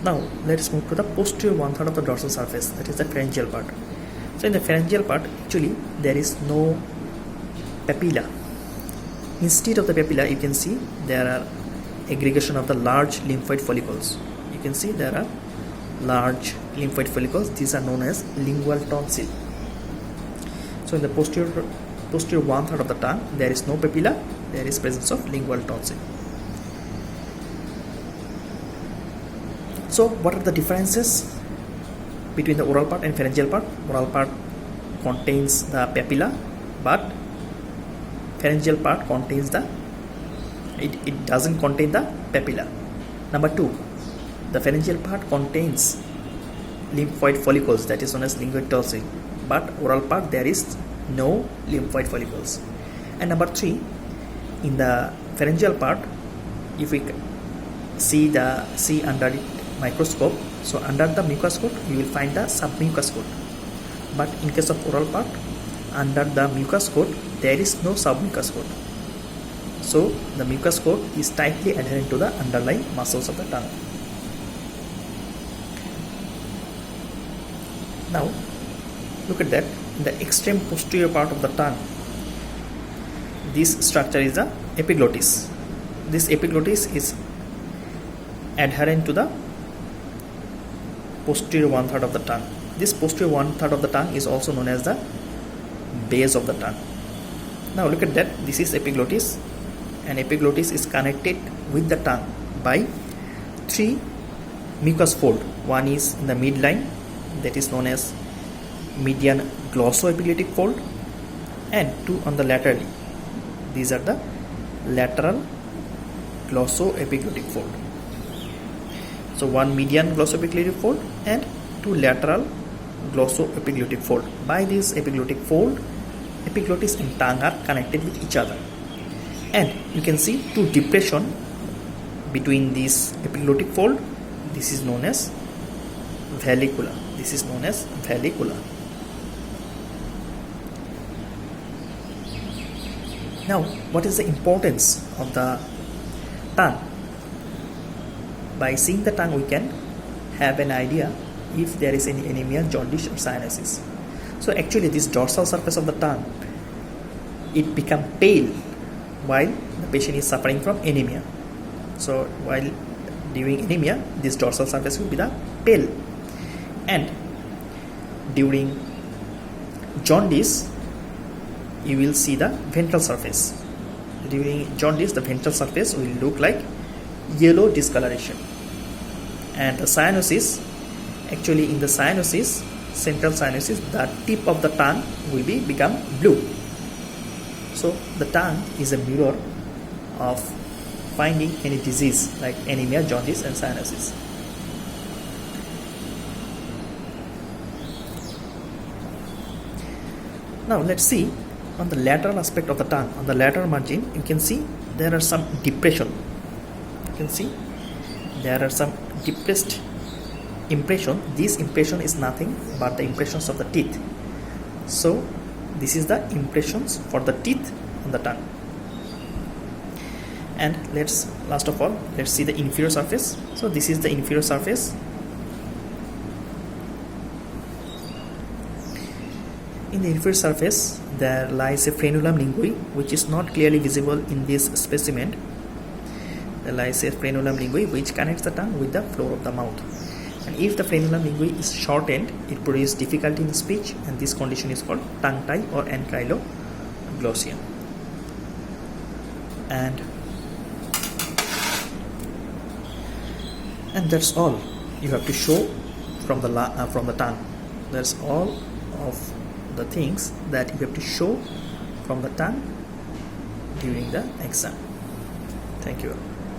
Now let's move to the posterior one third of the dorsal surface, that is the pharyngeal part. So in the pharyngeal part, actually there is no papilla. Instead of the papilla, you can see there are aggregation of the large lymphoid follicles. You can see there are large lymphoid follicles. These are known as lingual tonsil. So in the posterior one third of the tongue, there is no papilla. There is presence of lingual tonsil. So what are the differences between the oral part and pharyngeal part? Oral part contains the papilla, but pharyngeal part contains it doesn't contain the papilla. Number 2, the pharyngeal part contains lymphoid follicles, that is known as lingual tonsil, but oral part there is no lymphoid follicles. And number 3, in the pharyngeal part, if we see under the microscope, so under the mucus coat you will find the submucous coat, but in case of oral part, under the mucus coat there is no submucous coat. So the mucus coat is tightly adherent to the underlying muscles of the tongue. Now look at that. In the extreme posterior part of the tongue, this structure is the epiglottis. This epiglottis is adherent to the posterior one third of the tongue. This posterior one third of the tongue is also known as the base of the tongue. Now look at that. This is epiglottis, and epiglottis is connected with the tongue by 3 mucous folds. One is in the midline, that is known as median glossoepiglottic fold, and 2 on the laterally. These are the lateral glossoepiglottic fold. So 1 median glossoepiglottic fold and 2 lateral glossoepiglottic fold. By this epiglottic fold, epiglottis and tongue are connected with each other, and you can see 2 depression between this epiglottic fold. This is known as vallecula. This is known as vallecula. Now, what is the importance of the tongue? By seeing the tongue, we can have an idea if there is any anemia, jaundice or cyanosis. So actually this dorsal surface of the tongue, it become pale while the patient is suffering from anemia. So while during anemia, this dorsal surface will be the pale, and during jaundice you will see the ventral surface. During jaundice, the ventral surface will look like yellow discoloration. And the cyanosis, actually in the cyanosis, central cyanosis, the tip of the tongue will become blue. So the tongue is a mirror of finding any disease like anemia, jaundice and cyanosis. Now let's see on the lateral aspect of the tongue. On the lateral margin, you can see there are some depression. You can see there are some depressed impression. This impression is nothing but the impressions of the teeth. So this is the impressions for the teeth on the tongue. And last of all, let's see the inferior surface. So this is the inferior surface. In the inferior surface, there lies a frenulum linguae, which is not clearly visible in this specimen. There lies a frenulum linguae which connects the tongue with the floor of the mouth. And if the frenulum linguae is shortened, it produces difficulty in speech, and this condition is called tongue tie or ankyloglossia. And that's all you have to show from the tongue. That's all of the things that you have to show from the tongue during the exam. Thank you.